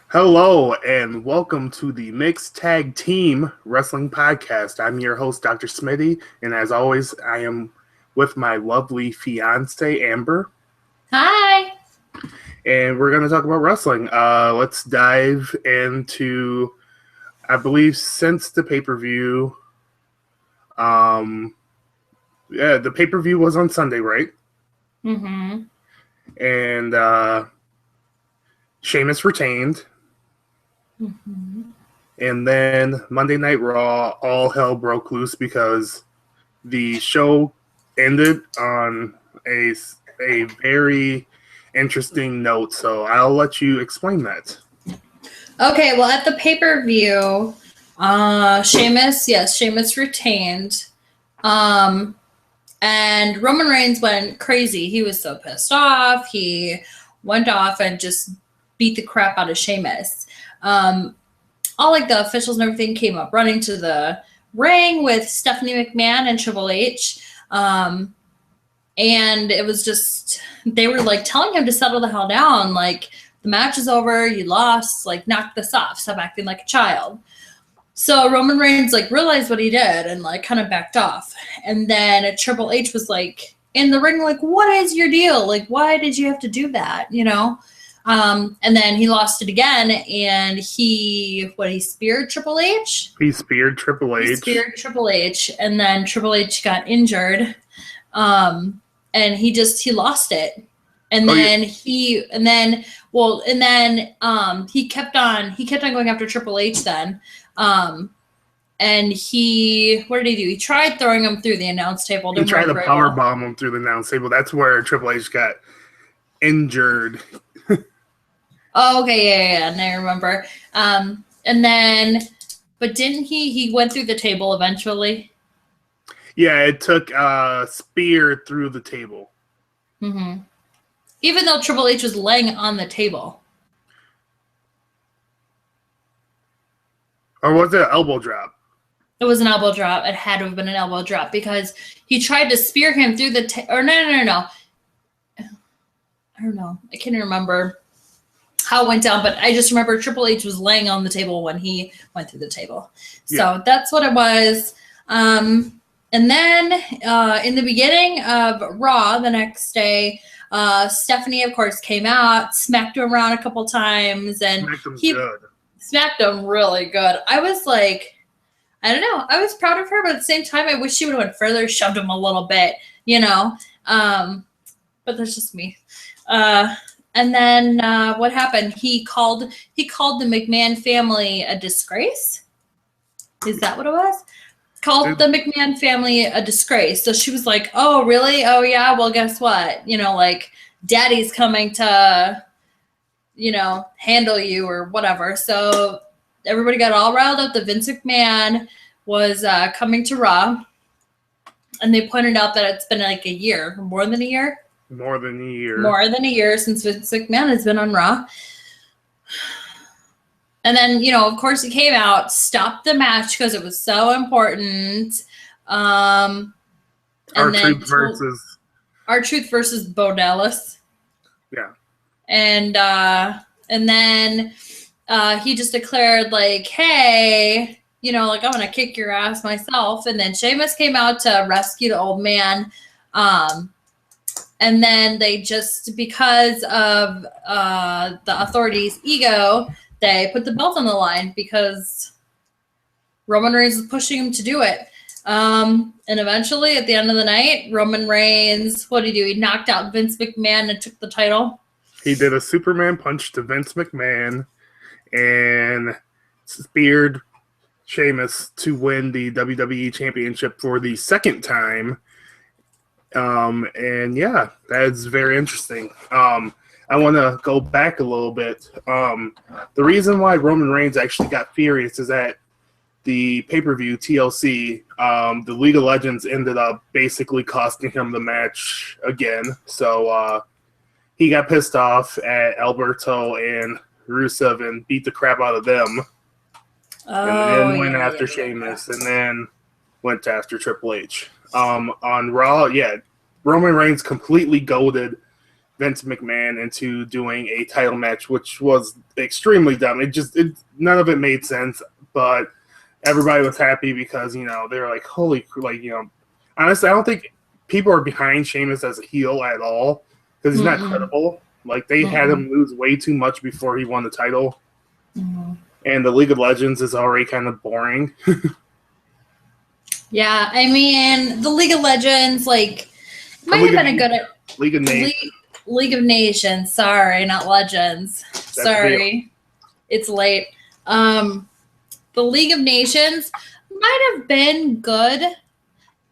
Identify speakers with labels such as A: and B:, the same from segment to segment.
A: Hello and welcome to the Mixed Tag Team Wrestling Podcast. I'm your host, Dr. Smitty, and as always, I am with my lovely fiance, Amber.
B: Hi!
A: And we're going to talk about wrestling. Let's dive into, I believe, since the pay-per-view. The pay-per-view was on Sunday, right?
B: Mm-hmm.
A: And Sheamus retained.
B: Mm-hmm.
A: And then Monday Night Raw, all hell broke loose because the show ended on a very interesting note. So I'll let you explain that.
B: Okay, well, at the pay-per-view, Sheamus retained. And Roman Reigns went crazy. He was so pissed off. He went off and just beat the crap out of Sheamus. All like the officials and everything came up running to the ring with Stephanie McMahon and Triple H. And it was just, they were like telling him to settle the hell down. Like, the match is over. You lost. Like, knock this off. Stop acting like a child. So Roman Reigns like realized what he did and like kind of backed off. And then Triple H was like in the ring, like, what is your deal? Like, why did you have to do that? You know? And then he lost it again, and he speared Triple H?
A: He speared Triple H.
B: And then Triple H got injured, and he lost it. And then he kept on going after Triple H then. And what did he do? He tried throwing him through the announce table.
A: He tried to powerbomb him through the announce table. That's where Triple H got injured.
B: Oh, okay, yeah, and I remember. But didn't he went through the table eventually?
A: Yeah, it took a spear through the table.
B: Mm-hmm. Even though Triple H was laying on the table.
A: Or was it an elbow drop?
B: It was an elbow drop. It had to have been an elbow drop because he tried to spear him through the table. Or no. I don't know. I can't remember how it went down, but I just remember Triple H was laying on the table when he went through the table. So that's what it was. And then in the beginning of Raw the next day, Stephanie, of course, came out, smacked him around a couple times, and smacked him really good. I was like, I don't know. I was proud of her, but at the same time, I wish she would have went further, shoved him a little bit, you know. But that's just me. And then what happened? He called the McMahon family a disgrace. Is that what it was? Called the McMahon family a disgrace. So she was like, "Oh, really? Oh, yeah. Well, guess what? You know, like, Daddy's coming to, you know, handle you or whatever." So everybody got all riled up that Vince McMahon was coming to Raw, and they pointed out that it's been like a year, more than a year.
A: More than a year
B: since Vince McMahon has been on Raw. And then, you know, of course, he came out, stopped the match because it was so important. R-Truth versus Bo Dallas.
A: Yeah.
B: And then he just declared, like, hey, you know, like, I'm going to kick your ass myself. And then Sheamus came out to rescue the old man. And then they just, because of the authorities' ego, they put the belt on the line because Roman Reigns was pushing him to do it. And eventually, at the end of the night, Roman Reigns, what did he do? He knocked out Vince McMahon and took the title.
A: He did a Superman punch to Vince McMahon and speared Sheamus to win the WWE Championship for the second time. And yeah, that's very interesting. I want to go back a little bit. The reason why Roman Reigns actually got furious is that the pay-per-view TLC, the League of Legends ended up basically costing him the match again. So he got pissed off at Alberto and Rusev and beat the crap out of them. And then went after Sheamus and then went after Triple H. On Raw, Roman Reigns completely goaded Vince McMahon into doing a title match, which was extremely dumb. None of it made sense, but everybody was happy because, they were like, holy, honestly, I don't think people are behind Sheamus as a heel at all because he's not credible. Like, they had him lose way too much before he won the title. And the League of Legends is already kind of boring.
B: Yeah, I mean, the League of Legends, like, might have been a good
A: League of Nations.
B: League of Nations. Sorry, not Legends. Sorry, it's late. The League of Nations might have been good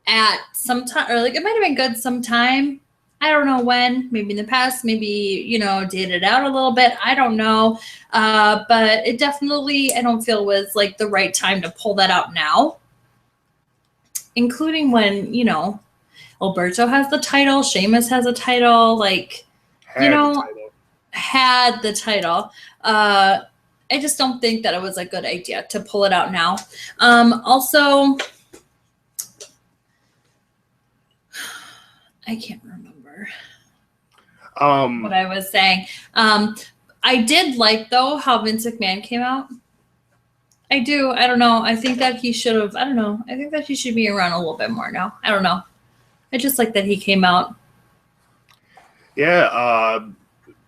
B: at some time, or like it might have been good sometime. I don't know when. Maybe in the past. Maybe dated out a little bit. I don't know. But it definitely, I don't feel was like the right time to pull that out now. Including when, Alberto has the title, Sheamus has a title, had the title. I just don't think that it was a good idea to pull it out now. Also, I can't remember what I was saying. I did like, though, how Vince McMahon came out. I do. I don't know. I think that he should have. I don't know. I think that he should be around a little bit more now. I don't know. I just like that he came out.
A: Yeah.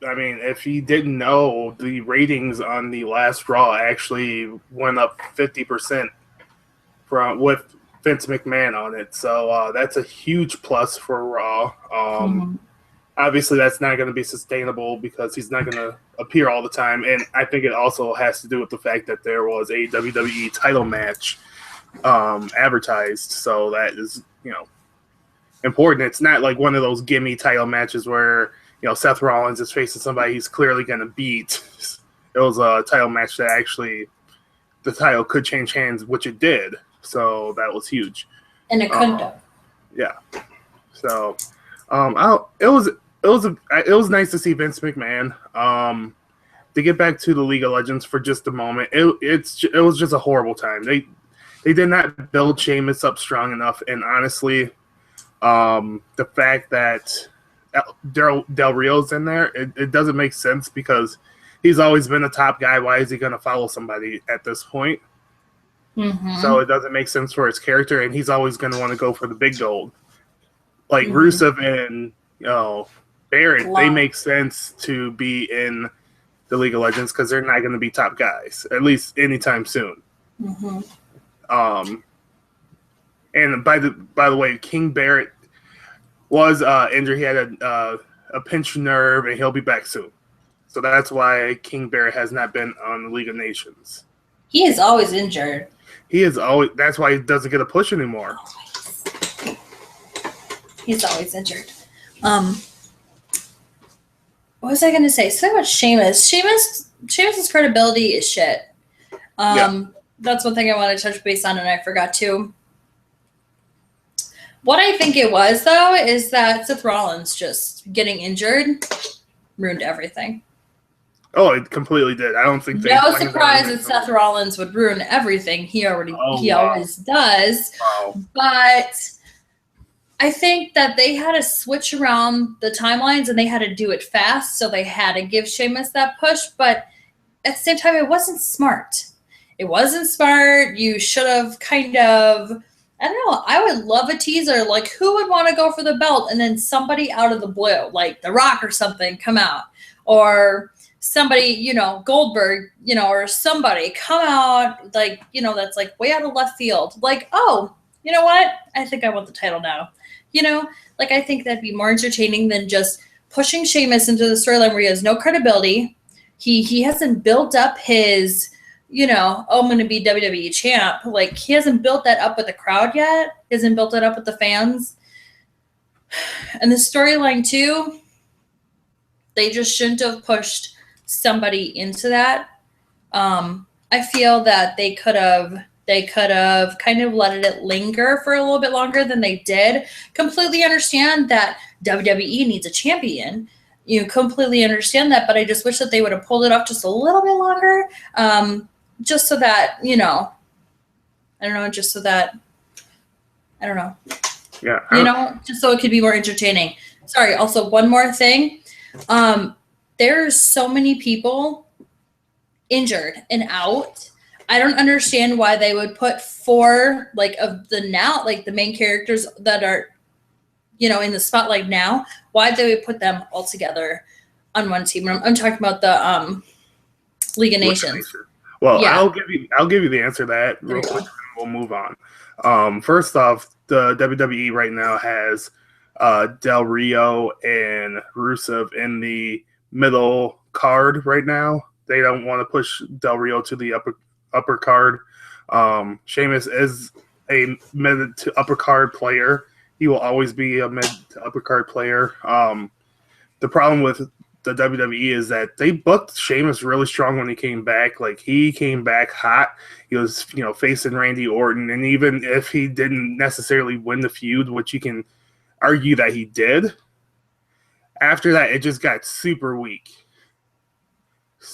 A: I mean, if you didn't know, the ratings on the last Raw actually went up 50% with Vince McMahon on it. So that's a huge plus for Raw. Obviously, that's not going to be sustainable because he's not going to appear all the time. And I think it also has to do with the fact that there was a WWE title match advertised. So that is, important. It's not like one of those gimme title matches where, Seth Rollins is facing somebody he's clearly going to beat. It was a title match that actually the title could change hands, which it did. So that was huge.
B: And it couldn't have.
A: Yeah. So it was nice to see Vince McMahon. To get back to the League of Legends for just a moment, it was just a horrible time. They did not build Sheamus up strong enough, and honestly, the fact that Del Rio's in there, it doesn't make sense because he's always been a top guy. Why is he going to follow somebody at this point? So it doesn't make sense for his character, and he's always going to want to go for the big gold. Like Rusev and Barrett, they make sense to be in the League of Legends because they're not going to be top guys, at least anytime soon. And by the way, King Barrett was injured. He had a pinched nerve, and he'll be back soon. So that's why King Barrett has not been on the League of Nations.
B: He is always injured.
A: He is always. That's why he doesn't get a push anymore.
B: He's always injured. What was I going to say? So much Sheamus. Sheamus's credibility is shit. That's one thing I want to touch base on, and I forgot to. What I think it was, though, is that Seth Rollins just getting injured ruined everything.
A: Oh, it completely did. I don't think.
B: No surprise that Seth Rollins would ruin everything. He always does.
A: Wow.
B: But I think that they had to switch around the timelines and they had to do it fast. So they had to give Sheamus that push. But at the same time, it wasn't smart. It wasn't smart. You should have kind of, I don't know. I would love a teaser. Like, who would want to go for the belt? And then somebody out of the blue, like The Rock or something, come out. Or somebody, Goldberg, or somebody come out, like, that's like way out of left field. Like, oh, you know what? I think I want the title now. I think that'd be more entertaining than just pushing Sheamus into the storyline where he has no credibility. He hasn't built up his, I'm going to be WWE champ. Like, he hasn't built that up with the crowd yet. He hasn't built it up with the fans. And the storyline, too, they just shouldn't have pushed somebody into that. I feel that they could have kind of let it linger for a little bit longer than they did. Completely understand that WWE needs a champion. You completely understand that, but I just wish that they would have pulled it off just a little bit longer, just so that, just so that,
A: Yeah.
B: just so it could be more entertaining. Sorry, also one more thing. There's so many people injured and out. I don't understand why they would put 4 of the main characters that are in the spotlight now. Why they would put them all together on one team. I'm talking about the League of Nations.
A: Well, yeah. I'll give you the answer to that real quick, and we'll move on. First off, the WWE right now has Del Rio and Rusev in the middle card right now. They don't want to push Del Rio to the upper card. Sheamus is a mid to upper card player. He will always be a mid to upper card player. The problem with the WWE is that they booked Sheamus really strong when he came back. Like, he came back hot. He was, facing Randy Orton, and even if he didn't necessarily win the feud, which you can argue that he did, after that it just got super weak.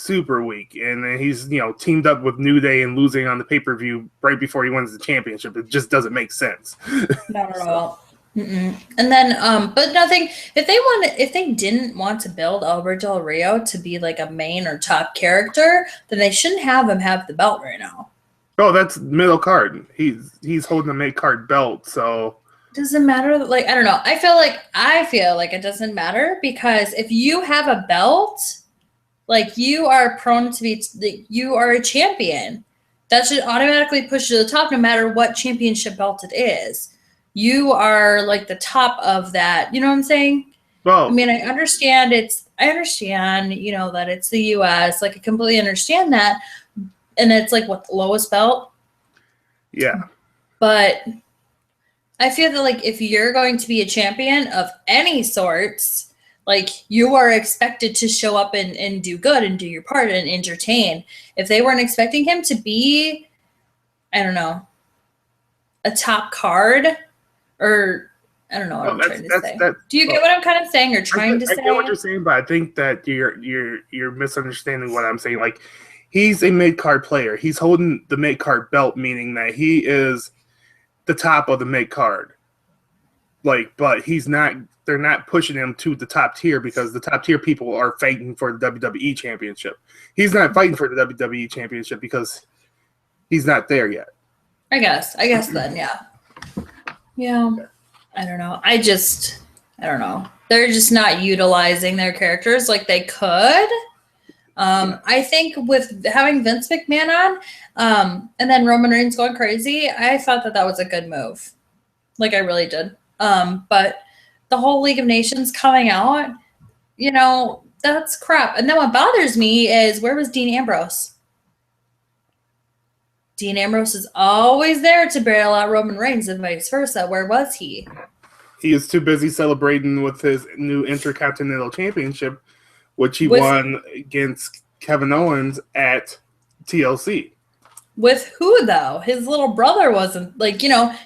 A: And then he's, teamed up with New Day and losing on the pay-per-view right before he wins the championship. It just doesn't make sense.
B: Not at all. Mm-mm. And then, but nothing. If they didn't want to build Albert Del Rio to be like a main or top character, then they shouldn't have him have the belt right now.
A: Oh, that's middle card. He's holding the mid card belt, so
B: doesn't matter. Like, I don't know. I feel like it doesn't matter, because if you have a belt, like, you are prone to be, you are a champion. That should automatically push you to the top, no matter what championship belt it is. You are like the top of that. You know what I'm saying? Well, I mean, I understand, that it's the US. Like, I completely understand that. And it's like, what, the lowest belt?
A: Yeah.
B: But I feel that, like, if you're going to be a champion of any sorts, like, you are expected to show up and do good and do your part and entertain. If they weren't expecting him to be, I don't know, a top card, or I don't know what I'm trying to say. Do you get what I'm kind of saying or trying to say?
A: I get what you're saying, but I think that you're misunderstanding what I'm saying. Like, he's a mid-card player. He's holding the mid-card belt, meaning that he is the top of the mid-card. Like, but he's not. They're not pushing him to the top tier, because the top tier people are fighting for the WWE Championship. He's not fighting for the WWE Championship because he's not there yet.
B: I guess then, yeah. Yeah, I don't know. I don't know. They're just not utilizing their characters like they could. I think with having Vince McMahon on, and then Roman Reigns going crazy, I thought that was a good move. Like, I really did. But the whole League of Nations coming out, that's crap. And then what bothers me is, where was Dean Ambrose? Dean Ambrose is always there to bail out Roman Reigns and vice versa. Where was he?
A: He is too busy celebrating with his new Intercontinental Championship, which he won against Kevin Owens at TLC.
B: With who, though? His little brother wasn't,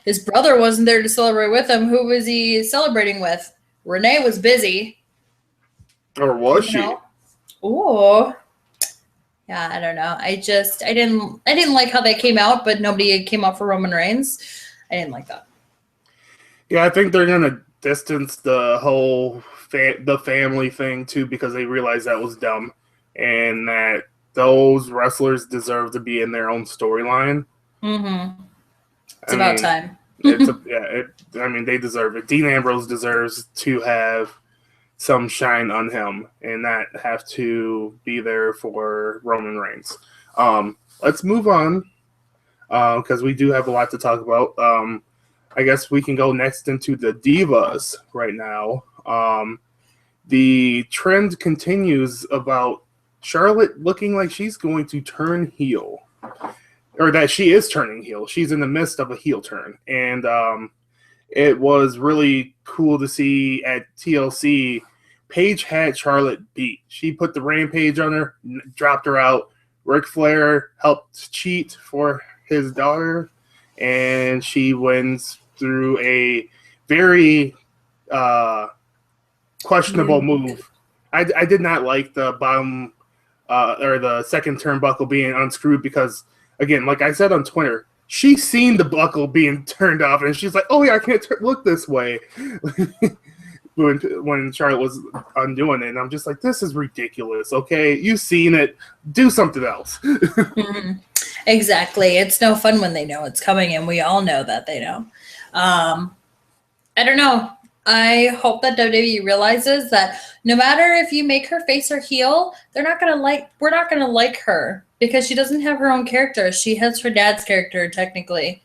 B: his brother wasn't there to celebrate with him. Who was he celebrating with? Renee was busy.
A: Or was she?
B: Oh. Yeah, I don't know. I didn't like how they came out, but nobody came out for Roman Reigns. I didn't like that.
A: Yeah, I think they're gonna distance the whole the family thing too, because they realize that was dumb, and that those wrestlers deserve to be in their own storyline.
B: Mm-hmm. It's about time.
A: They deserve it. Dean Ambrose deserves to have some shine on him and not have to be there for Roman Reigns. Let's move on, because we do have a lot to talk about. I guess we can go next into the Divas right now. The trend continues about Charlotte looking like she's going to turn heel, or that she is turning heel. She's in the midst of a heel turn, and it was really cool to see at TLC. Paige had Charlotte beat. She put the Rampage on her, dropped her out. Ric Flair helped cheat for his daughter, and she wins through a very questionable move. I did not like the bottom or the second turnbuckle being unscrewed, because, again, like I said on Twitter, she's seen the buckle being turned off, and she's like, "Oh yeah, I can't look this way." when Charlotte was undoing it, and I'm just like, this is ridiculous. Okay, you've seen it. Do something else.
B: Mm-hmm. Exactly. It's no fun when they know it's coming, and we all know that they know. I don't know. I hope that WWE realizes that no matter if you make her face or heel, we're not gonna like her because she doesn't have her own character. She has her dad's character technically,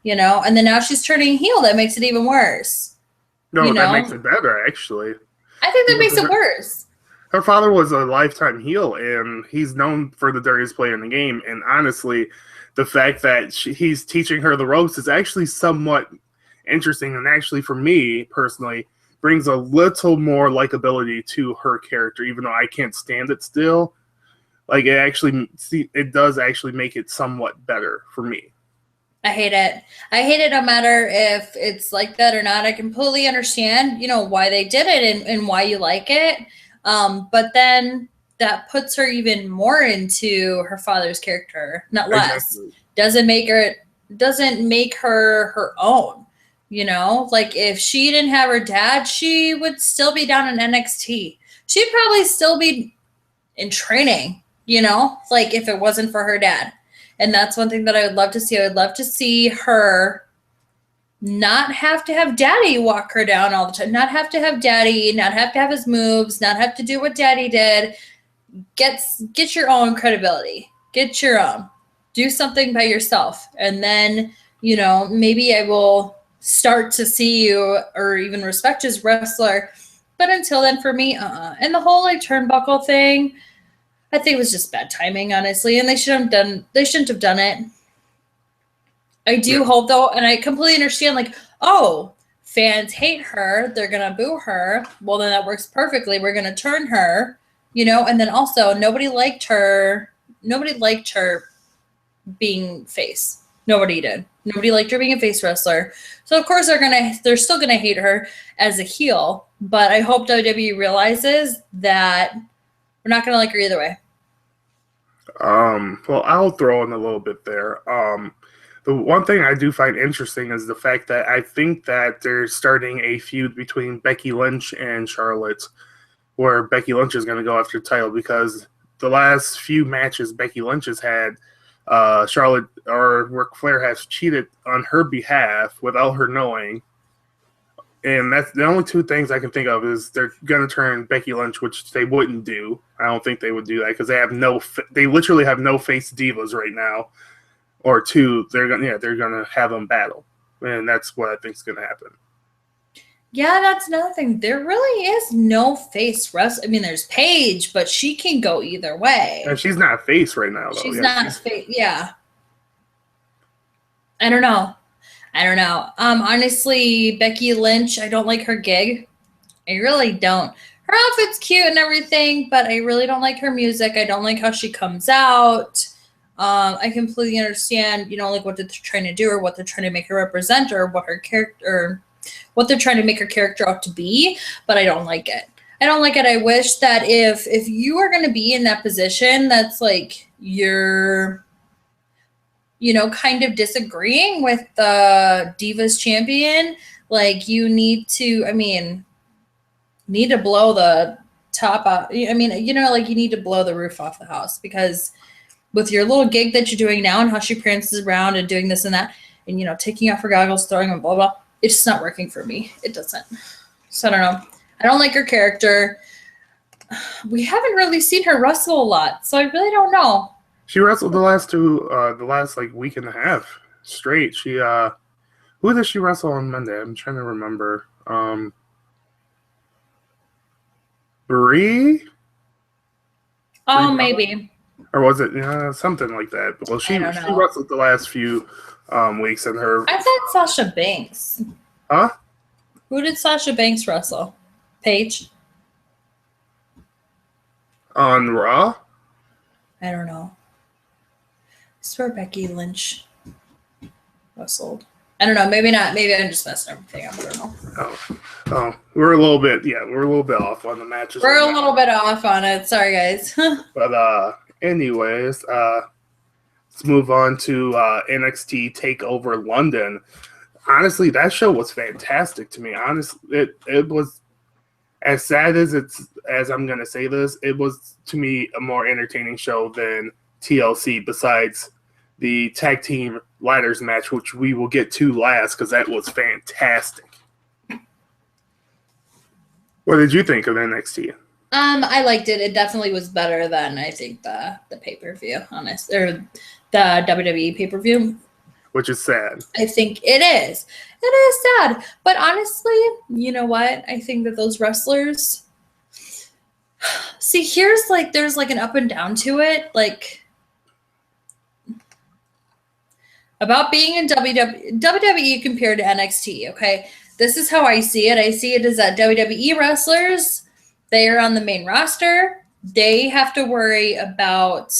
B: and then now she's turning heel. That makes it even worse.
A: No, that makes it better, actually.
B: I think that makes it worse.
A: Her father was a lifetime heel, and he's known for the dirtiest player in the game. And honestly, the fact that he's teaching her the ropes is actually somewhat interesting, and actually, for me personally, brings a little more likability to her character, even though I can't stand it still. Like, it does actually make it somewhat better for me.
B: I hate it. I hate it no matter if it's like that or not. I completely understand, why they did it and why you like it. But then that puts her even more into her father's character, not less. Exactly. Doesn't make her her own. Like if she didn't have her dad, she would still be down in NXT. She'd probably still be in training, like if it wasn't for her dad. And that's one thing that I would love to see. I would love to see her not have to have daddy walk her down all the time, not have to have daddy, not have to have his moves, not have to do what daddy did. Get your own credibility. Get your own. Do something by yourself. And then, maybe I will start to see you or even respect you as a wrestler. But until then, for me, And the whole turnbuckle thing, I think it was just bad timing, honestly, and they shouldn't have done it. I do hope, though, and I completely understand, fans hate her, they're gonna boo her. Well, then that works perfectly. We're gonna turn her, and then also nobody liked her being face. Nobody did. Nobody liked her being a face wrestler. So of course they're still gonna hate her as a heel. But I hope WWE realizes that we're not gonna like her either way.
A: Well, I'll throw in a little bit there. The one thing I do find interesting is the fact that I think that they're starting a feud between Becky Lynch and Charlotte, where Becky Lynch is going to go after the title, because the last few matches Becky Lynch has had, Charlotte or Ric Flair has cheated on her behalf without her knowing. And that's the only two things I can think of is they're going to turn Becky Lynch, which they wouldn't do. I don't think they would do that because they literally have no face divas right now. Or two, they're going to have them battle. And that's what I think is going to happen.
B: Yeah, that's another thing. There really is no face wrestler. I mean, there's Paige, but she can go either way.
A: And she's not a face right now, though.
B: She's not a face. Yeah. I don't know. Honestly, Becky Lynch, I don't like her gig. I really don't. Her outfit's cute and everything, but I really don't like her music. I don't like how she comes out. I completely understand, what they're trying to do or what they're trying to make her represent or what they're trying to make her character out to be, but I don't like it. I wish that if you are going to be in that position, that's like you're kind of disagreeing with the Divas champion, like you need to blow the top out. You need to blow the roof off the house, because with your little gig that you're doing now and how she prances around and doing this and that and, taking off her goggles, throwing them, blah, blah, it's just not working for me. It doesn't. So I don't know. I don't like her character. We haven't really seen her wrestle a lot, so I really don't know.
A: She wrestled the last week and a half straight. She who did she wrestle on Monday? I'm trying to remember. Brie?
B: Oh, maybe.
A: Or was it something like that? Well, she wrestled the last few weeks in her.
B: I thought Sasha Banks.
A: Huh?
B: Who did Sasha Banks wrestle? Paige?
A: On Raw?
B: I don't know. I swear Becky Lynch wrestled. I don't know. Maybe not. Maybe I'm just messing everything up. I don't know.
A: Oh, we're a little bit off on the matches.
B: We're a little bit off on it. Sorry, guys.
A: But anyways, let's move on to NXT Takeover London. Honestly, that show was fantastic to me. Honestly, it was as sad as I'm going to say this, it was, to me, a more entertaining show than TLC, besides the tag team ladders match, which we will get to last because that was fantastic. What did you think of NXT?
B: I liked it. It definitely was better than, I think, the pay-per-view, or the WWE pay-per-view.
A: Which is sad.
B: I think it is. It is sad. But honestly, you know what? I think that those wrestlers... See, there's like an up and down to it. Like, about being in WWE compared to NXT, okay? This is how I see it. I see it as that WWE wrestlers, they are on the main roster. They have to worry about,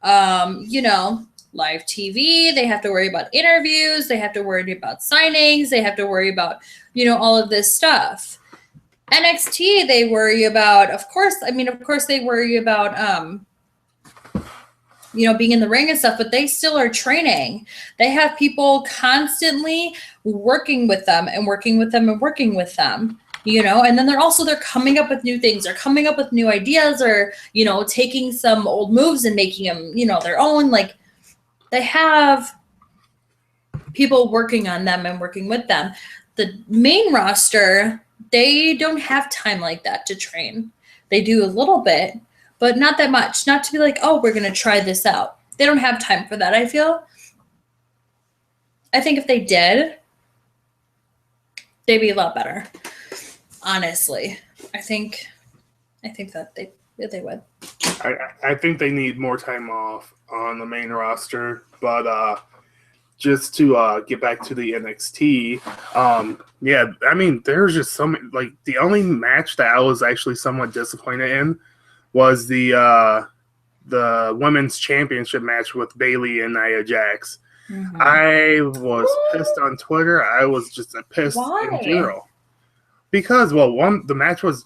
B: live TV. They have to worry about interviews. They have to worry about signings. They have to worry about, all of this stuff. NXT, they worry about, of course they worry about, being in the ring and stuff, but they still are training. They have people constantly working with them and working with them and working with them, and then they're coming up with new things. They're coming up with new ideas, or, taking some old moves and making them, their own. Like, they have people working on them and working with them. The main roster, they don't have time like that to train. They do a little bit, but not that much. Not to be like, oh, we're going to try this out. They don't have time for that, I feel. I think if they did, they'd be a lot better. Honestly. I think that they would.
A: I think they need more time off on the main roster, but just to get back to the NXT, there's just so many, like, the only match that I was actually somewhat disappointed in was the women's championship match with Bayley and Nia Jax. Mm-hmm. I was pissed on Twitter. I was just pissed in general. Because, the match was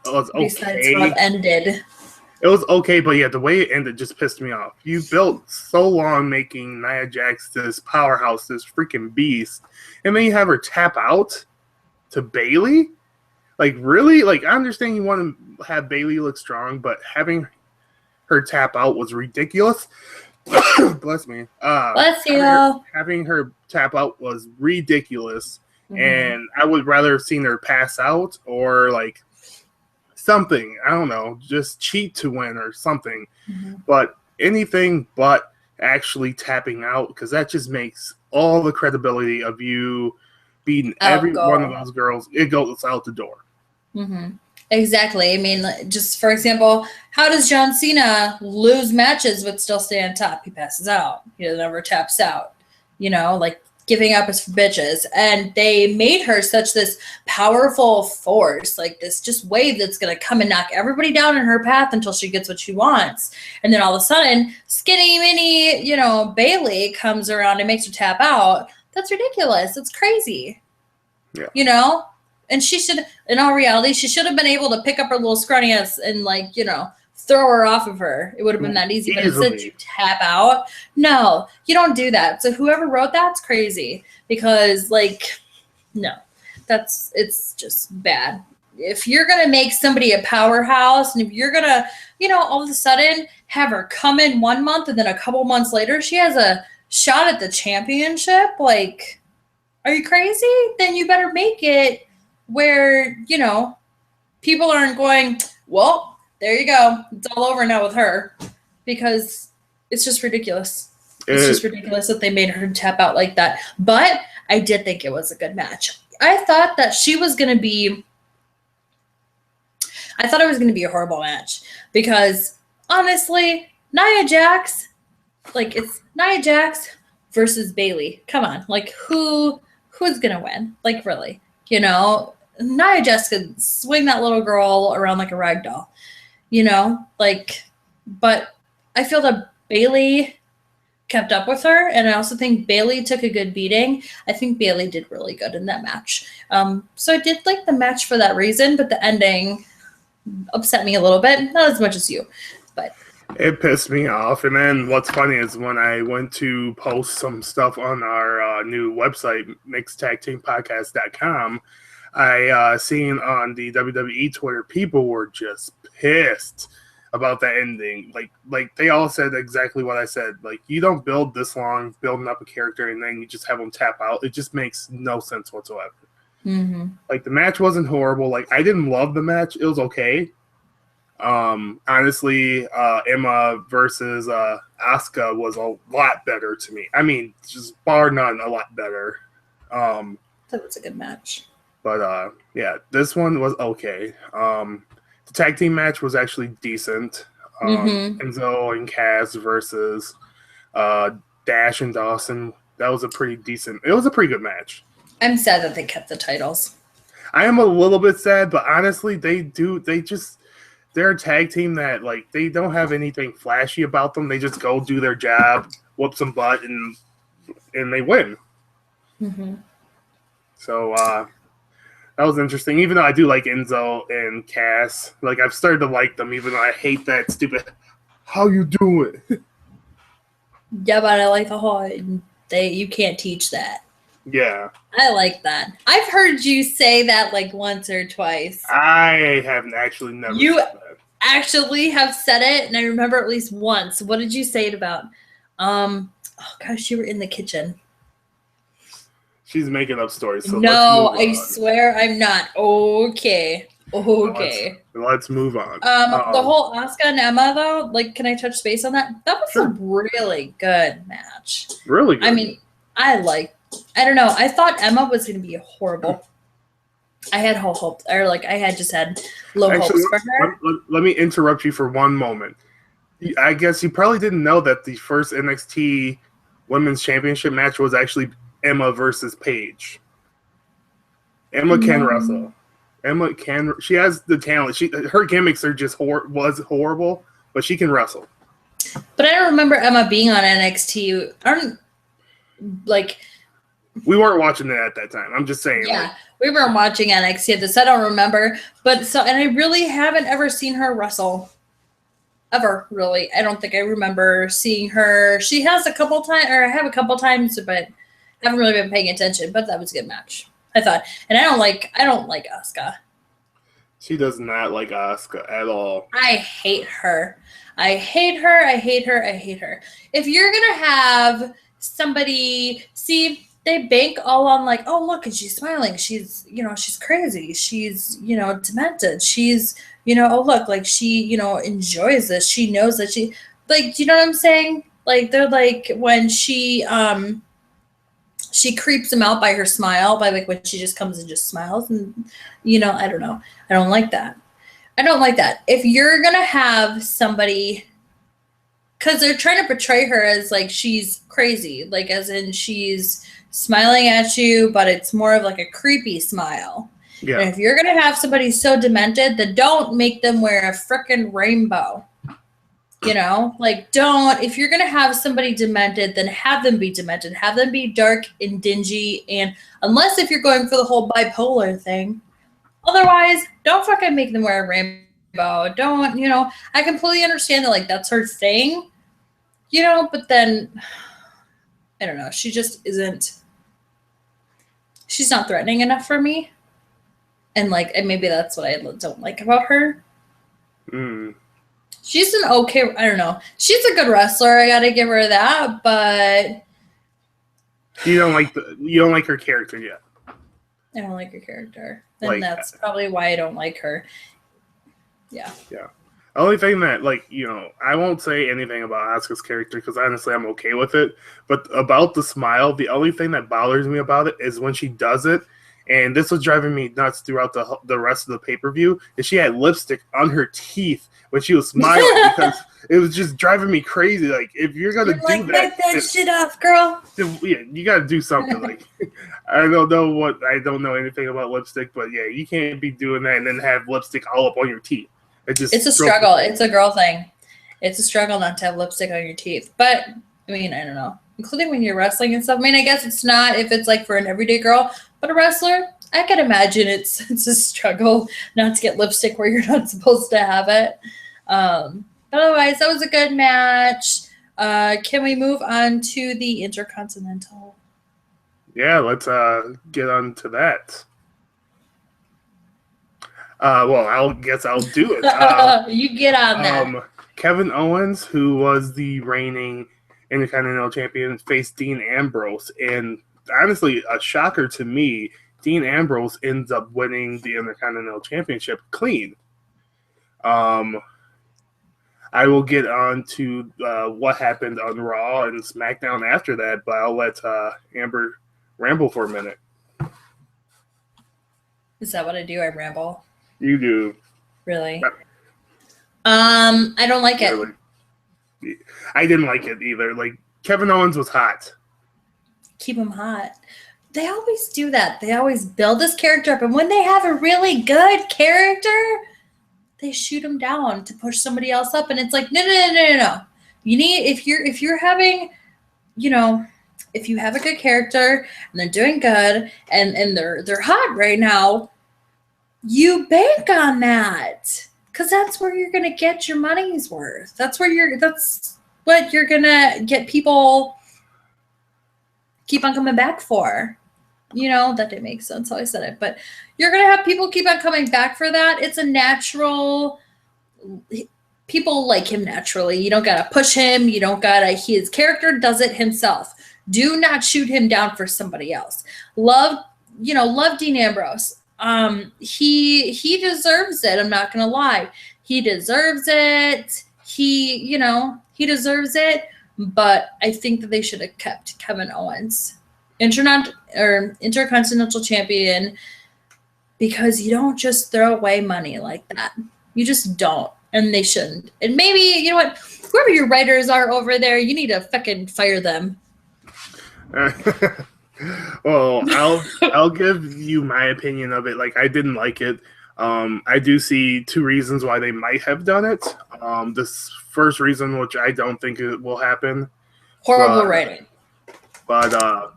A: okay.
B: Besides how it ended.
A: It was okay, but yeah, the way it ended just pissed me off. You built so long making Nia Jax this powerhouse, this freaking beast, and then you have her tap out to Bayley? Like, really? Like, I understand you want to have Bayley look strong, but having her tap out was ridiculous. Bless me.
B: Bless you.
A: Having her tap out was ridiculous, and I would rather have seen her pass out or, like, something. I don't know. Just cheat to win or something. Mm-hmm. But anything but actually tapping out, because that just makes all the credibility of you beating every one of those girls. It goes out the door. Mm-hmm.
B: Exactly. I mean, just for example, how does John Cena lose matches but still stay on top? He passes out. He never taps out. Like, giving up is for bitches. And they made her such this powerful force, like this just wave that's going to come and knock everybody down in her path until she gets what she wants. And then all of a sudden, skinny mini, Bayley comes around and makes her tap out. That's ridiculous. It's crazy. Yeah. And she should, in all reality, she should have been able to pick up her little scrawny ass and, like, throw her off of her. It would have been that easy. But instead you tap out. No, you don't do that. So whoever wrote that's crazy. Because, like, no. It's just bad. If you're going to make somebody a powerhouse, and if you're going to, all of a sudden have her come in 1 month and then a couple months later she has a shot at the championship, like, are you crazy? Then you better make it where, people aren't going, well, there you go. It's all over now with her, because it's just ridiculous. It's just ridiculous that they made her tap out like that. But I did think it was a good match. I thought that it was going to be a horrible match, because honestly, Nia Jax, like, it's Nia Jax versus Bayley. Come on. Like, who's going to win? Like, really, Nia Jax could swing that little girl around like a rag doll. But I feel that Bayley kept up with her, and I also think Bayley took a good beating. I think Bayley did really good in that match. So I did like the match for that reason, but the ending upset me a little bit. Not as much as you, but
A: it pissed me off. And then what's funny is when I went to post some stuff on our new website, mixedtagteampodcast.com, I seen on the WWE Twitter, people were just pissed about that ending. Like they all said exactly what I said. Like, you don't build this long, building up a character, and then you just have them tap out. It just makes no sense whatsoever.
B: Mm-hmm.
A: Like, the match wasn't horrible. Like, I didn't love the match. It was okay. Honestly, Emma versus Asuka was a lot better to me. I mean, just bar none, a lot better.
B: That was a good match.
A: But yeah, this one was okay. The tag team match was actually decent. Enzo and Cass versus Dash and Dawson. That was a pretty decent. It was a pretty good match.
B: I'm sad that they kept the titles.
A: I am a little bit sad, but honestly, they're a tag team that, like, they don't have anything flashy about them. They just go do their job, whoop some butt, and they win.
B: Mm-hmm.
A: So that was interesting. Even though I do like Enzo and Cass, like, I've started to like them, even though I hate that stupid "how you doing."
B: Yeah, but I like the whole you can't teach that.
A: Yeah,
B: I like that. I've heard you say that like once or twice.
A: I haven't actually never.
B: You
A: said that.
B: actually have said it, and I remember at least once. What did you say it about? Oh gosh, you were in the kitchen.
A: She's making up stories. So
B: no,
A: let's move
B: I swear I'm not. Okay.
A: Let's move on.
B: The whole Asuka and Emma though, like, can I touch base on that? That was a really good match.
A: Really good.
B: I mean, I don't know. I thought Emma was going to be horrible. I had hope, or like I had just had low hopes for her.
A: Let me interrupt you for one moment. I guess you probably didn't know that the first NXT Women's Championship match was actually Emma versus Paige. Emma can wrestle. Emma can. She has the talent. Her gimmicks are just was horrible, but she can wrestle.
B: But I don't remember Emma being on NXT.
A: We weren't watching it at that time. I'm just saying.
B: Yeah, we weren't watching NXT at this. I don't remember. But and I really haven't ever seen her wrestle. Ever, really. I don't think I remember seeing her. She has a couple times, or I have a couple times, but I haven't really been paying attention. But that was a good match, I thought. And I don't like Asuka.
A: She does not like Asuka at all.
B: I hate her. I hate her. If you're gonna have somebody they bank all on like, oh look, and she's smiling. She's she's crazy. She's demented. She's oh look, like she enjoys this. She knows that she like, you know what I'm saying? Like they're like when she creeps them out by her smile, by like when she just comes and just smiles, and I don't know. I don't like that. If you're gonna have somebody, because they're trying to portray her as like she's crazy, like as in she's smiling at you, but it's more of like a creepy smile. Yeah. And if you're gonna have somebody so demented, then don't make them wear a frickin' rainbow. Like don't. If you're gonna have somebody demented, then have them be demented. Have them be dark and dingy, and unless if you're going for the whole bipolar thing, otherwise don't fucking make them wear a rainbow. Don't. I completely understand that, like, that's her thing. But then I don't know. She just isn't. She's not threatening enough for me. And maybe that's what I don't like about her. She's an okay, I don't know. She's a good wrestler. I gotta give her that, but
A: you don't like her character yet.
B: I don't like her character. And that's probably why I don't like her. Yeah. Yeah.
A: The only thing that, I won't say anything about Asuka's character because honestly I'm okay with it. But about the smile, the only thing that bothers me about it is when she does it, and this was driving me nuts throughout the rest of the pay-per-view, is she had lipstick on her teeth when she was smiling because it was just driving me crazy. Like, if you're going to do that.
B: Wipe that shit off, girl.
A: Yeah, you got to do something. Like, I don't know anything about lipstick, but yeah, you can't be doing that and then have lipstick all up on your teeth.
B: It's a struggle. It's a girl thing. It's a struggle not to have lipstick on your teeth. But, I mean, I don't know. Including when you're wrestling and stuff. I mean, I guess it's not if it's like for an everyday girl. But a wrestler, I can imagine it's a struggle not to get lipstick where you're not supposed to have it. Otherwise, that was a good match. Can we move on to the Intercontinental?
A: Yeah, let's get on to that. Well, I guess I'll do it.
B: You get on that.
A: Kevin Owens, who was the reigning Intercontinental Champion, faced Dean Ambrose, and honestly, a shocker to me, Dean Ambrose ends up winning the Intercontinental Championship clean. I will get on to what happened on Raw and SmackDown after that, but I'll let Amber ramble for a minute.
B: Is that what I do? I ramble?
A: You do.
B: Really? I don't like it.
A: Really. I didn't like it either. Like, Kevin Owens was hot.
B: Keep him hot. They always do that. They always build this character up, and when they have a really good character, they shoot him down to push somebody else up, and it's like, no. You need, if you're having, if you have a good character and they're doing good and they're hot right now, you bank on that. Because that's where you're gonna get your money's worth. That's what you're gonna get people keep on coming back for. That didn't make sense how I said it, but you're gonna have people keep on coming back for that. It's a natural. People like him naturally. You don't gotta push him. You don't gotta. His character does it himself. Do not shoot him down for somebody else. Love Dean Ambrose. He deserves it. I'm not gonna lie. He deserves it. He deserves it. But I think that they should have kept Kevin Owens, Intercontinental Champion, because you don't just throw away money like that. You just don't, and they shouldn't. And maybe, you know what, whoever your writers are over there, you need to fucking fire them.
A: Well, I'll give you my opinion of it. Like, I didn't like it. I do see two reasons why they might have done it. This first reason, which I don't think it will happen.
B: Horrible writing.
A: But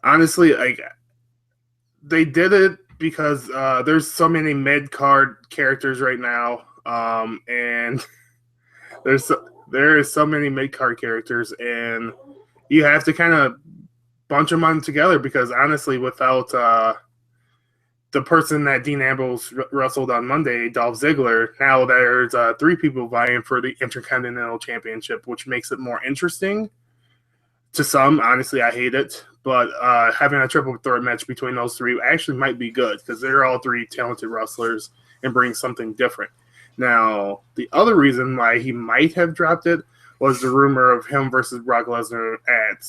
A: honestly, like, they did it because there's so many mid-card characters right now, and there is so many mid-card characters, and you have to kind of bunch them on together, because honestly, without the person that Dean Ambrose wrestled on Monday, Dolph Ziggler, now there's 3 people vying for the Intercontinental Championship, which makes it more interesting. To some, honestly, I hate it, but having a triple threat match between those 3 actually might be good, because they're all 3 talented wrestlers and bring something different. Now, the other reason why he might have dropped it was the rumor of him versus Brock Lesnar at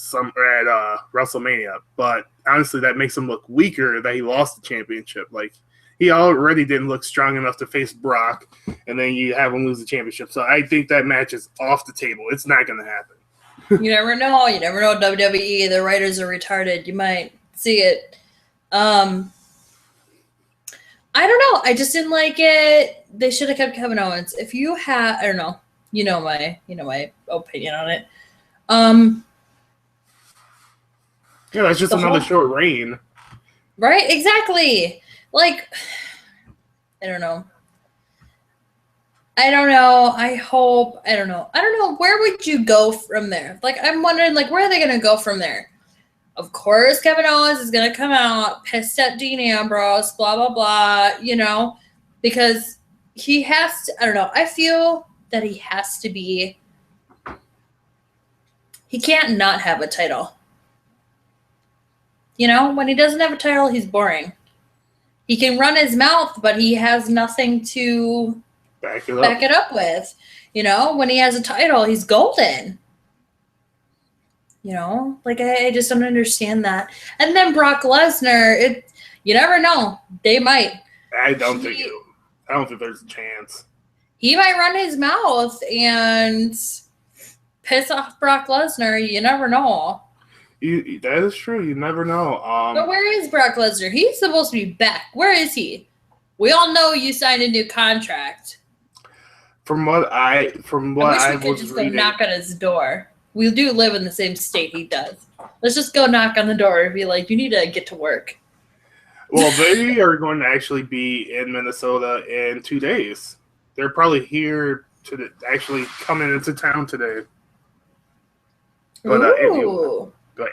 A: WrestleMania. But honestly, that makes him look weaker that he lost the championship. Like, he already didn't look strong enough to face Brock, and then you have him lose the championship. So I think that match is off the table. It's not going to happen.
B: You never know. You never know. WWE, the writers are retarded. You might see it. I don't know. I just didn't like it. They should have kept Kevin Owens. If you have, I don't know. You know my opinion on it.
A: Yeah, that's just another short reign.
B: Right? Exactly. Like, I don't know. I don't know. I don't know. Where would you go from there? Like, I'm wondering, like, where are they going to go from there? Of course, Kevin Owens is going to come out pissed at Dean Ambrose, blah, blah, blah, because he has to, I don't know. I feel that he has to be, he can't not have a title. When he doesn't have a title, he's boring. He can run his mouth, but he has nothing to back it up with. When he has a title, he's golden. Like, I just don't understand that. And then Brock Lesnar, you never know. They might.
A: I don't think there's a chance.
B: He might run his mouth and piss off Brock Lesnar. You never know.
A: That is true. You never know.
B: But where is Brock Lesnar? He's supposed to be back. Where is he? We all know you signed a new contract.
A: From what I was
B: just
A: reading,
B: go knock on his door. We do live in the same state he does. Let's just go knock on the door and be like, you need to get to work.
A: Well, they are going to actually be in Minnesota in 2 days. They're probably here to actually coming into town today. But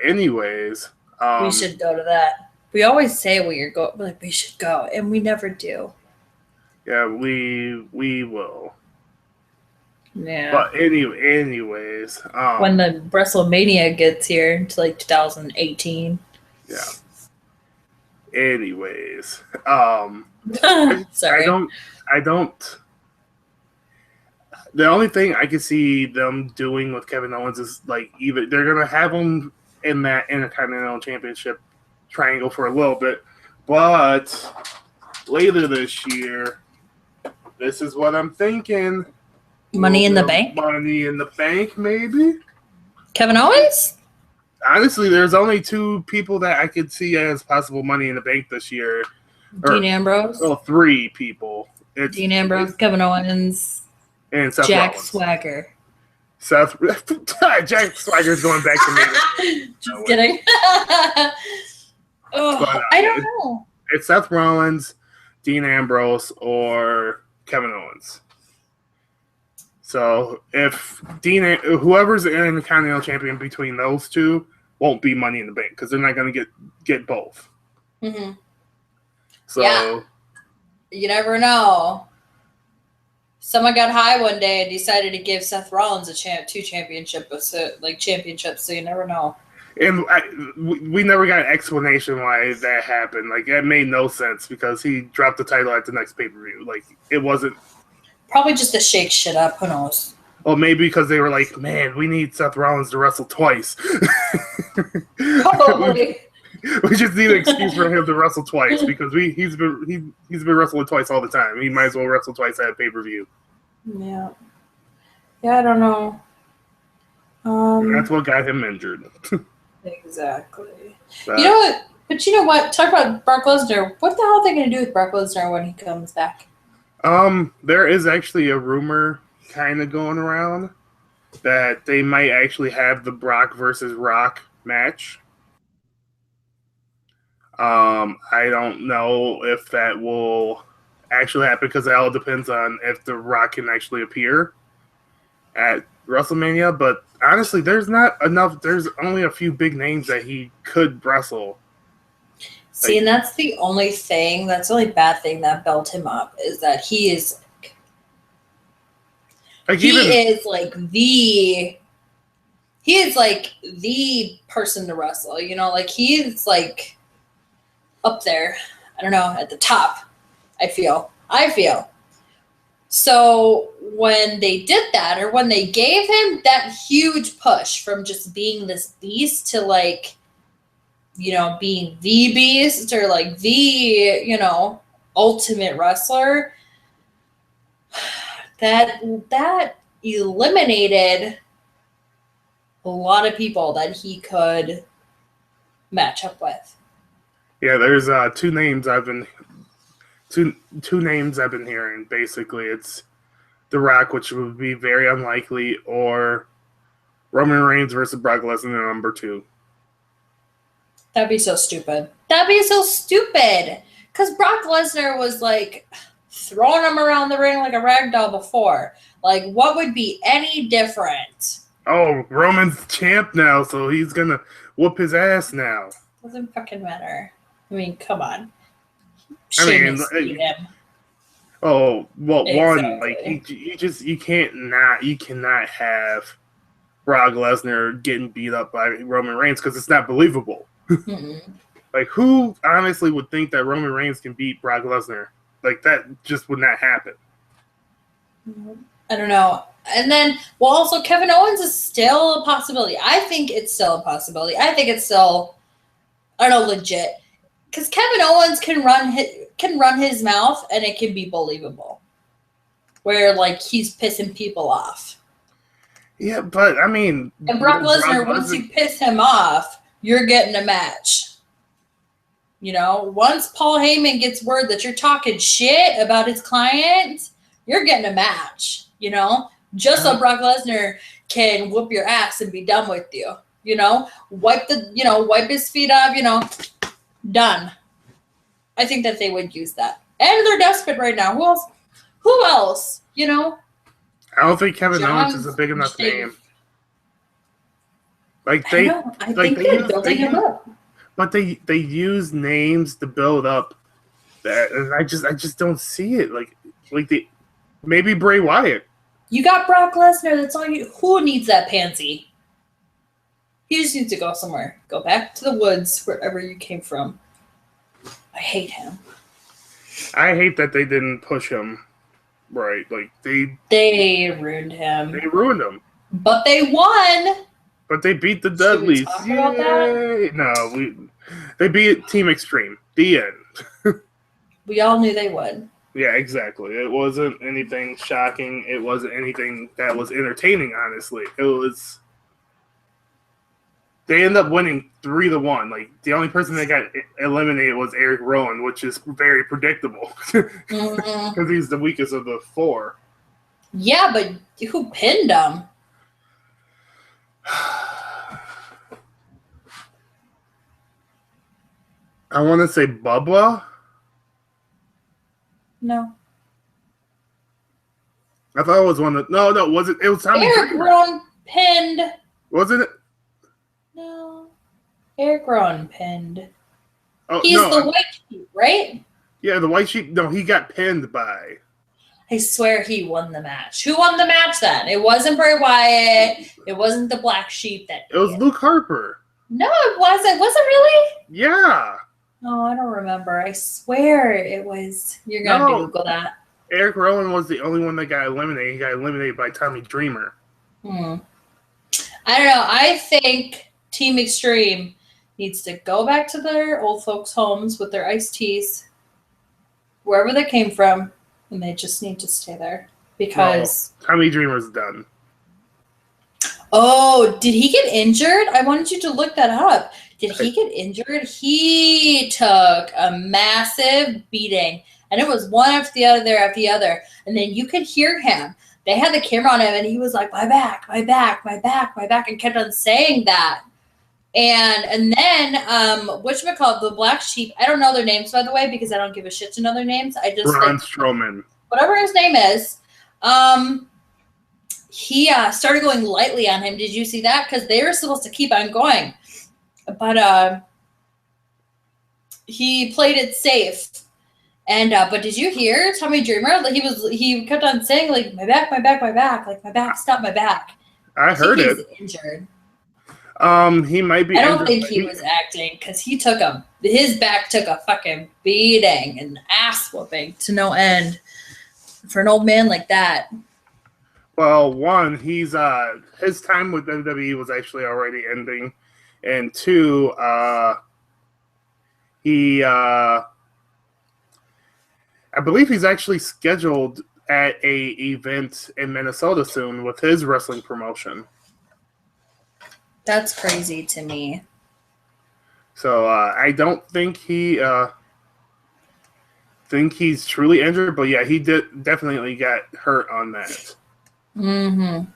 A: anyways,
B: we should go to that. We always say we should go, and we never do.
A: Yeah, we will.
B: Yeah.
A: But anyways,
B: when the WrestleMania gets here to like 2018.
A: Yeah. Anyways,
B: Sorry.
A: I don't. The only thing I can see them doing with Kevin Owens is like either they're gonna have him in that Intercontinental Championship triangle for a little bit, but later this year, this is what I'm thinking.
B: Money in the Bank?
A: Money in the Bank, maybe?
B: Kevin Owens?
A: Honestly, there's only two people that I could see as possible Money in the Bank this year.
B: Dean Ambrose?
A: Well, three people.
B: Dean Ambrose, Kevin Owens,
A: and Seth
B: Jack
A: Rollins.
B: Swagger.
A: Jack Swagger's going back to me.
B: Just kidding. I don't know.
A: It's Seth Rollins, Dean Ambrose, or Kevin Owens. So if whoever's the Intercontinental Champion between those two won't be Money in the Bank because they're not going to get both.
B: Mm-hmm.
A: So
B: yeah. You never know. Someone got high one day and decided to give Seth Rollins two championships, so you never know.
A: And we never got an explanation why that happened. Like, that made no sense because he dropped the title at the next pay-per-view. Like, it wasn't...
B: Probably just to shake shit up. Who knows?
A: Well, maybe because they were like, man, we need Seth Rollins to wrestle twice.
B: Probably.
A: We just need an excuse for him to wrestle twice because he's been wrestling twice all the time. He might as well wrestle twice at a pay-per-view.
B: Yeah. Yeah, I don't know.
A: That's what got him injured.
B: Exactly. You know what? But you know what? Talk about Brock Lesnar. What the hell are they going to do with Brock Lesnar when he comes back?
A: There is actually a rumor kind of going around that they might actually have the Brock versus Rock match. I don't know if that will actually happen because it all depends on if the Rock can actually appear at WrestleMania. But honestly, there's not enough. There's only a few big names that he could wrestle.
B: See, and that's the only bad thing that built him up is that he is the person to wrestle, you know, like he's like up there, I don't know, at the top, I feel. So when they did that, or when they gave him that huge push from just being this beast to like, you know, being the beast or like the, you know, ultimate wrestler, that eliminated a lot of people that he could match up with.
A: Yeah, there's two names I've been hearing. Basically, it's The Rock, which would be very unlikely, or Roman Reigns versus Brock Lesnar, number 2.
B: That'd be so stupid. Because Brock Lesnar was like throwing him around the ring like a rag doll before. Like, what would be any different?
A: Oh, Roman's champ now, so he's gonna whoop his ass now.
B: Doesn't fucking matter. I mean, come on.
A: Sheamus beat him. Oh, well,
B: exactly.
A: you cannot have Brock Lesnar getting beat up by Roman Reigns because it's not believable. Like, who honestly would think that Roman Reigns can beat Brock Lesnar? Like, that just would not happen.
B: I don't know. And then, well, also, Kevin Owens is still a possibility. I think it's still a possibility. I think it's still, I don't know, legit. Because Kevin Owens can run his mouth, and it can be believable. Where, like, he's pissing people off.
A: Yeah, but, I mean...
B: And Brock Lesnar, once you piss him off, you're getting a match. You know, once Paul Heyman gets word that you're talking shit about his client, you're getting a match, you know? Just so Brock Lesnar can whoop your ass and be done with you, you know? Wipe his feet off, you know? Done. I think that they would use that. And they're desperate right now. Who else? You know?
A: I don't think Kevin Owens is a big enough name. Like, I think they're building him up. but they use names to build up that, and I just don't see it. Maybe Bray Wyatt.
B: You got Brock Lesnar. That's all you. Who needs that pansy? He just needs to go somewhere. Go back to the woods, wherever you came from. I hate him.
A: I hate that they didn't push him. Right,
B: they ruined him.
A: They ruined him.
B: But they won.
A: But they beat the Dudleys.
B: Should we talk about that?
A: No, they beat Team Extreme. The end.
B: We all knew they would.
A: Yeah, exactly. It wasn't anything shocking. It wasn't anything that was entertaining, honestly. It was... They end up winning 3-1. The only person that got eliminated was Eric Rowan, which is very predictable. Because he's the weakest of the four.
B: Yeah, but who pinned him?
A: I want to say Bubba.
B: No.
A: I thought it was one of... No, was it? It was Tommy
B: Eric Rowan pinned.
A: Wasn't it?
B: No. Eric Rowan pinned.
A: Oh,
B: He's the white sheep, right?
A: Yeah, the white sheep. No, he got pinned by...
B: I swear he won the match. Who won the match then? It wasn't Bray Wyatt. It wasn't the black sheep that...
A: It was Luke Harper.
B: No, it wasn't. Was it really?
A: Yeah.
B: No, I don't remember. I swear it was. You're going to Google that.
A: Eric Rowan was the only one that got eliminated. He got eliminated by Tommy Dreamer.
B: I don't know. I think Team Extreme needs to go back to their old folks' homes with their iced teas, wherever they came from, and they just need to stay there because...
A: No, Tommy Dreamer's done.
B: Oh, did he get injured? I wanted you to look that up. Did he get injured? He took a massive beating, and it was one after the other. And then you could hear him. They had the camera on him, and he was like, my back, my back, my back, my back, and kept on saying that. And then, whatchamacallit, the black sheep, I don't know their names, by the way, because I don't give a shit to know their names. I just
A: Braun Strowman.
B: Whatever his name is, he started going lightly on him. Did you see that? Because they were supposed to keep on going. But he played it safe. And but did you hear Tommy Dreamer? He kept on saying, like, my back, my back, my back. Like, my back, stop my back.
A: I heard it.
B: He's injured.
A: He might be.
B: I don't think he was acting because his back took a fucking beating and ass whooping to no end for an old man like that.
A: Well, one, he's his time with WWE was actually already ending, and two, he I believe he's actually scheduled at a event in Minnesota soon with his wrestling promotion.
B: That's crazy to me.
A: So I don't think he's truly injured, but yeah, he definitely got hurt on that.
B: Mm-hmm.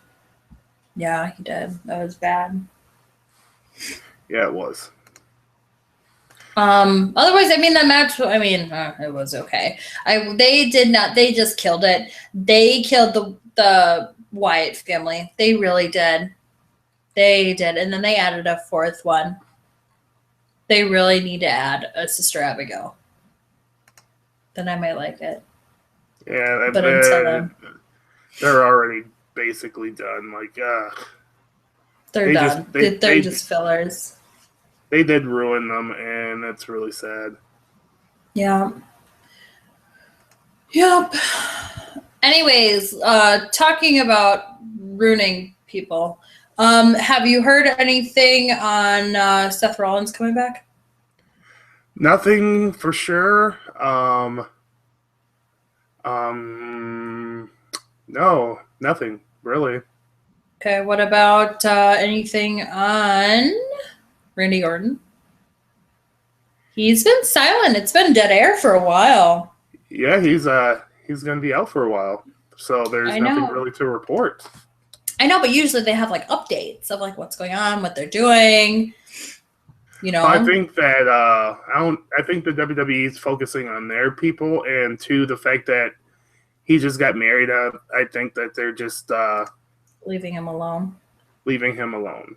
B: Yeah, he did. That was bad.
A: Yeah, it was.
B: Otherwise, I mean, that match, it was okay. They just killed it. They killed the Wyatt family. They really did. They did. And then they added a fourth one. They really need to add a Sister Abigail. Then I might like it.
A: Yeah,
B: but until then,
A: they're already basically done.
B: They're done. They're just fillers.
A: They did ruin them, and that's really sad.
B: Yeah. Yep. Anyways, talking about ruining people. Have you heard anything on Seth Rollins coming back?
A: Nothing for sure. No, nothing really.
B: Okay, what about anything on Randy Orton? He's been silent. It's been dead air for a while.
A: Yeah, he's gonna be out for a while, so there's nothing really to report.
B: I know, but usually they have updates of what's going on, what they're doing. You know,
A: I think that I think the WWE is focusing on their people, and to the fact that he just got married. I think that they're just
B: leaving him alone.
A: Leaving him alone.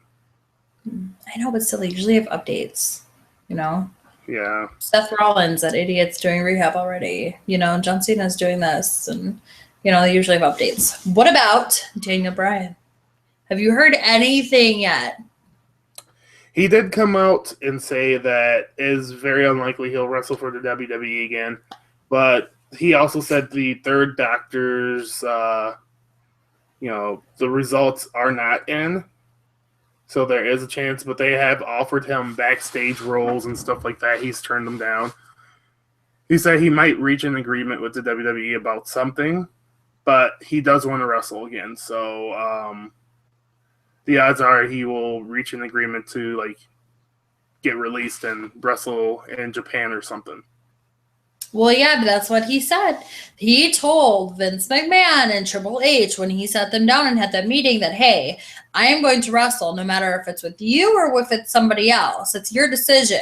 B: I know, but still, they usually have updates. You know?
A: Yeah.
B: Seth Rollins, that idiot's doing rehab already. You know, John Cena's doing this. And, you know, they usually have updates. What about Daniel Bryan? Have you heard anything yet?
A: He did come out and say that it is very unlikely he'll wrestle for the WWE again. But he also said the third doctor's, the results are not in. So there is a chance, but they have offered him backstage roles and stuff like that. He's turned them down. He said he might reach an agreement with the WWE about something, but he does want to wrestle again. So the odds are he will reach an agreement to get released and wrestle in Japan or something.
B: Well, yeah, but that's what he said. He told Vince McMahon and Triple H when he sat them down and had that meeting that, hey, I am going to wrestle no matter if it's with you or if it's somebody else. It's your decision.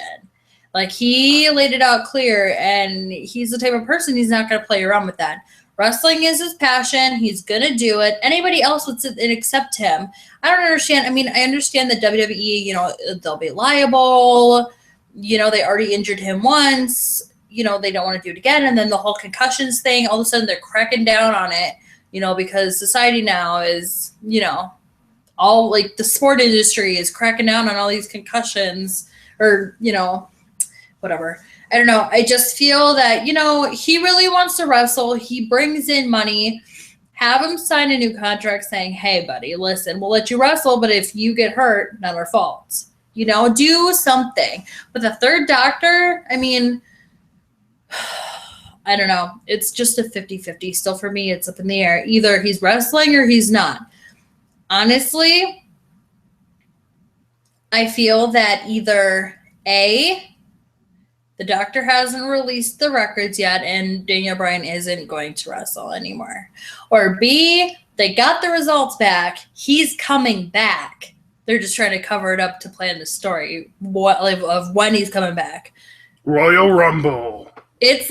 B: He laid it out clear, and he's the type of person he's not going to play around with that. Wrestling is his passion. He's going to do it. Anybody else would sit and accept him. I don't understand. I mean, I understand that WWE, they'll be liable. They already injured him once. They don't want to do it again. And then the whole concussions thing, all of a sudden they're cracking down on it, because society now is, all the sport industry is cracking down on all these concussions or, whatever. I don't know. I just feel that, he really wants to wrestle. He brings in money. Have him sign a new contract saying, hey, buddy, listen, we'll let you wrestle, but if you get hurt, not our fault. Do something. But the third doctor, I mean, I don't know. It's just a 50-50. Still, for me, it's up in the air. Either he's wrestling or he's not. Honestly, I feel that either A, the doctor hasn't released the records yet and Daniel Bryan isn't going to wrestle anymore. Or B, they got the results back. He's coming back. They're just trying to cover it up to plan the story of when he's coming back.
A: Royal Rumble.
B: It's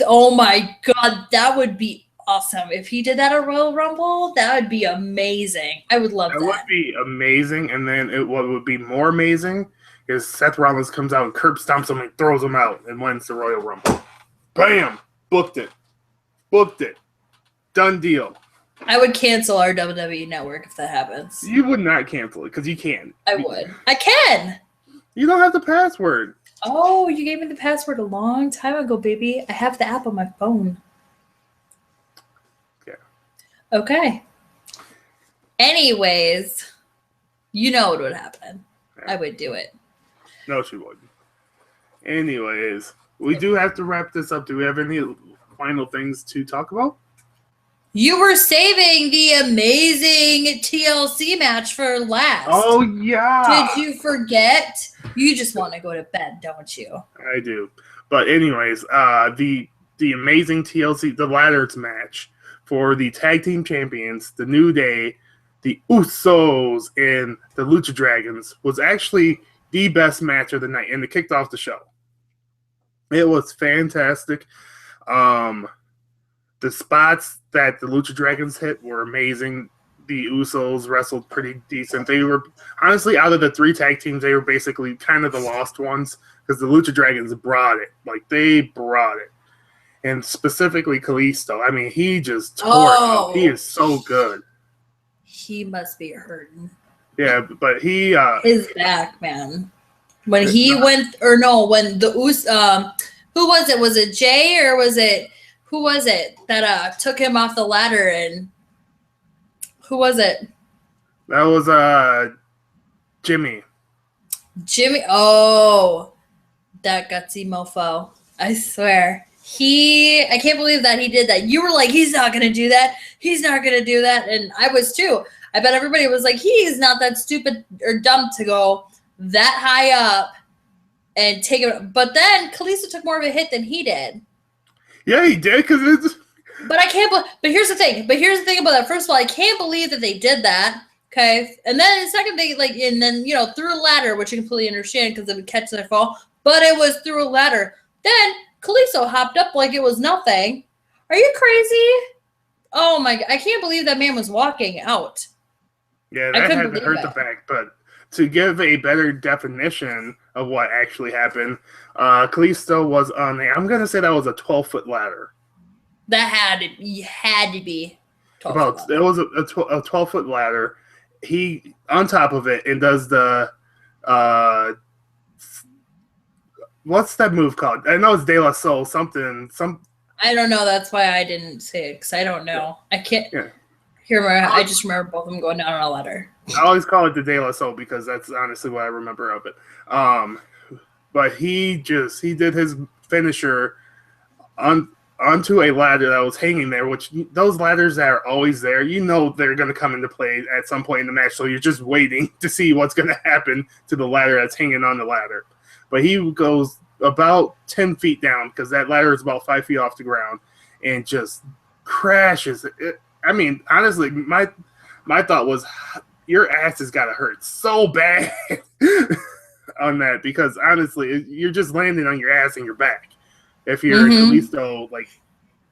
B: oh my God, that would be awesome. If he did that at Royal Rumble, that would be amazing. I would love that. That
A: would be amazing. And then what would be more amazing is Seth Rollins comes out and curb stomps him and throws him out and wins the Royal Rumble. Bam! Booked it. Done deal.
B: I would cancel our WWE network if that happens.
A: You would not cancel it because you can.
B: I would. I can.
A: You don't have the password.
B: Oh, you gave me the password a long time ago, baby. I have the app on my phone.
A: Yeah.
B: Okay. Anyways, you know what would happen. Yeah. I would do it.
A: No, she wouldn't. Anyways, we do have to wrap this up. Do we have any final things to talk about?
B: You were saving the amazing TLC match for last.
A: Oh, yeah.
B: Did you forget? You just want to go to bed, don't you?
A: I do. But anyways, the amazing TLC, the ladders match for the tag team champions, the New Day, the Usos, and the Lucha Dragons was actually the best match of the night, and it kicked off the show. It was fantastic. The spots that the Lucha Dragons hit were amazing. The Usos wrestled pretty decent. They were, honestly, out of the three tag teams, they were basically kind of the lost ones because the Lucha Dragons brought it. They brought it. And specifically Kalisto. I mean, he just tore it out. He is so good.
B: He must be hurting.
A: Yeah, but he...
B: his back, man. When he went... Or no, when the who was it? Was it Jay or was it... Who was it that took him off the ladder and... Who was it?
A: That was Jimmy.
B: Jimmy. Oh, that gutsy mofo. I swear. I can't believe that he did that. You were like, he's not going to do that. He's not going to do that. And I was too. I bet everybody was like, he's not that stupid or dumb to go that high up and take it. But then Kalisto took more of a hit than he did.
A: Yeah, he did because it's...
B: But I can't. But here's the thing. About that. First of all, I can't believe that they did that. Okay, and then the second thing, and then through a ladder, which you completely understand because it would catch their fall. But it was through a ladder. Then Kalisto hopped up like it was nothing. Are you crazy? Oh my God! I can't believe that man was walking out.
A: Yeah, that had to hurt the back. But to give a better definition of what actually happened, Kalisto was on I'm going to say that was a 12-foot ladder.
B: That had to be 12 foot.
A: It was a 12-foot ladder. He on top of it and does the what's that move called? I know it's De La Soul something.
B: I don't know. That's why I didn't say it because I don't know. I can't hear. I just remember both of them going down on a ladder.
A: I always call it the De La Soul because that's honestly what I remember of it. But he did his finisher onto a ladder that was hanging there, which those ladders that are always there, they're going to come into play at some point in the match, so you're just waiting to see what's going to happen to the ladder that's hanging on the ladder. But he goes about 10 feet down because that ladder is about 5 feet off the ground and just crashes. I mean, honestly, my thought was your ass has got to hurt so bad on that because, honestly, you're just landing on your ass and your back. If you're Kalisto, like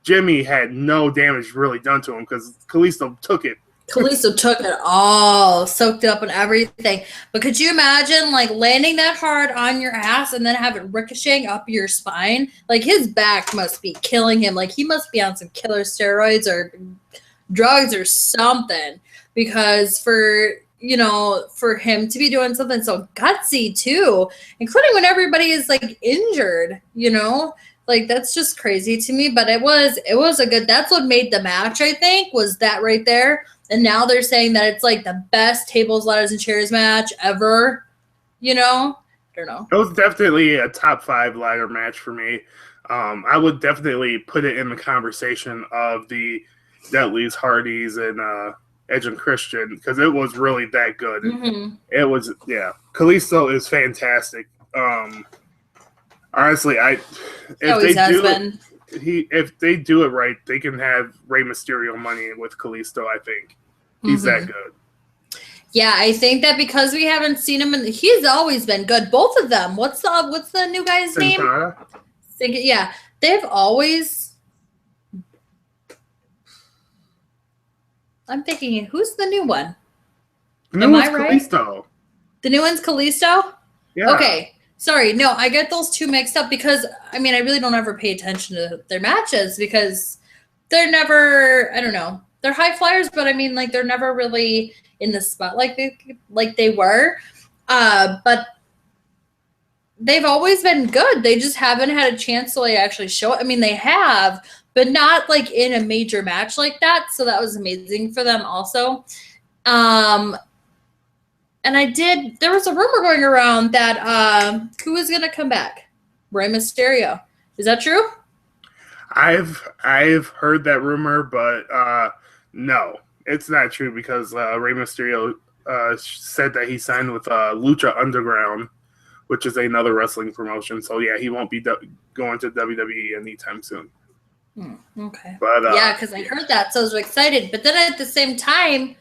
A: Jimmy had no damage really done to him because Kalisto took it.
B: Kalisto took it all, soaked it up and everything. But could you imagine like landing that hard on your ass and then have it ricocheting up your spine? Like his back must be killing him. Like he must be on some killer steroids or drugs or something because for him to be doing something so gutsy too, including when everybody is like injured, like that's just crazy to me. But it was a good, that's what made the match, I think, was that right there. And now they're saying that it's like the best tables, ladders, and chairs match ever. I don't know.
A: It was definitely a top 5 ladder match for me. I would definitely put it in the conversation of the Dudleys, Hardys, and Edge and Christian because it was really that good. Mm-hmm. It was, Kalisto is fantastic. Honestly, if they do it right, they can have Rey Mysterio money with Kalisto. I think he's that good.
B: Yeah, I think that because we haven't seen him, he's always been good. Both of them. What's the new guy's name? Yeah, they've always. I'm thinking, who's the new one?
A: The new one's Kalisto.
B: The new one's Kalisto?
A: Yeah.
B: Okay. Sorry, no, I get those two mixed up because, I mean, I really don't ever pay attention to their matches because they're never, I don't know, they're high flyers, but I mean, like, they're never really in the spotlight like they were. But they've always been good. They just haven't had a chance to, like, actually show it. I mean, they have, but not, like, in a major match like that. So that was amazing for them also. And there was a rumor going around that who was going to come back? Rey Mysterio. Is that true?
A: I've heard that rumor, but no, it's not true because Rey Mysterio said that he signed with Lucha Underground, which is another wrestling promotion. So, yeah, he won't be going to WWE anytime soon.
B: Okay.
A: But
B: yeah, because I heard that, so I was excited. But then at the same time,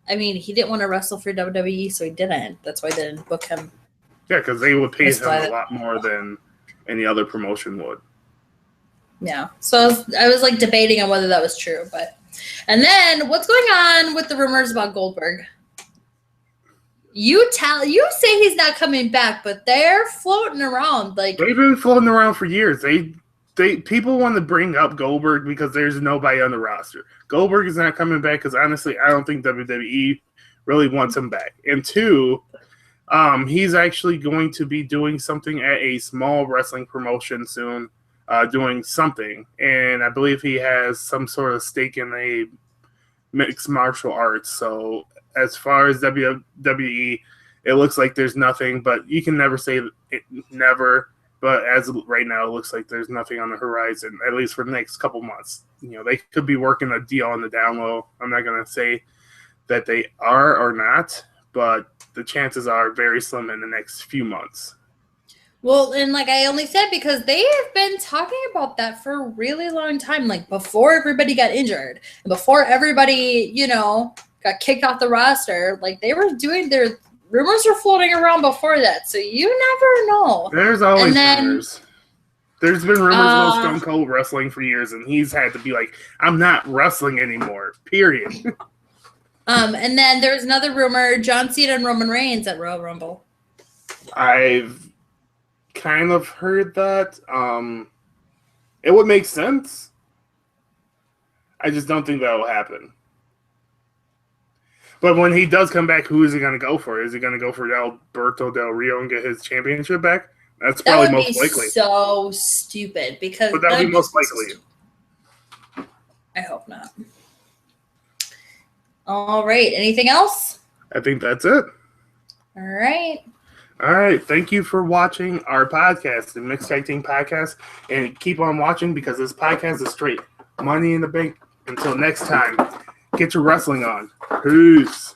B: I mean, he didn't want to wrestle for WWE, so he didn't. That's why they didn't book him.
A: Yeah, because they would pay him a lot more than any other promotion would.
B: Yeah. So I was like debating on whether that was true, but and then what's going on with the rumors about Goldberg? You say he's not coming back, but they're floating around like
A: they've been floating around for years. People want to bring up Goldberg because there's nobody on the roster. Goldberg is not coming back because honestly, I don't think WWE really wants him back. And 2, he's actually going to be doing something at a small wrestling promotion soon, doing something. And I believe he has some sort of stake in a mixed martial arts. So as far as WWE, it looks like there's nothing, but you can never say never. But as of right now, it looks like there's nothing on the horizon, at least for the next couple months. They could be working a deal on the down low. I'm not going to say that they are or not, but the chances are very slim in the next few months.
B: Well, and like I only said because they have been talking about that for a really long time, like before everybody got injured and before everybody, got kicked off the roster. Like they were doing their rumors were floating around before that, so you never know.
A: There's always rumors. There's been rumors about Stone Cold wrestling for years, and he's had to be like, I'm not wrestling anymore, period.
B: And then there's another rumor: John Cena and Roman Reigns at Royal Rumble.
A: I've kind of heard that. It would make sense. I just don't think that will happen. But when he does come back, who is he going to go for? Is he going to go for Alberto Del Rio and get his championship back? That's probably most likely.
B: So stupid because.
A: But that would be most likely.
B: I hope not. All right. Anything else?
A: I think that's it.
B: All right.
A: All right. Thank you for watching our podcast, the Mixed Tag Team Podcast. And keep on watching because this podcast is straight money in the bank. Until next time, get your wrestling on. Peace.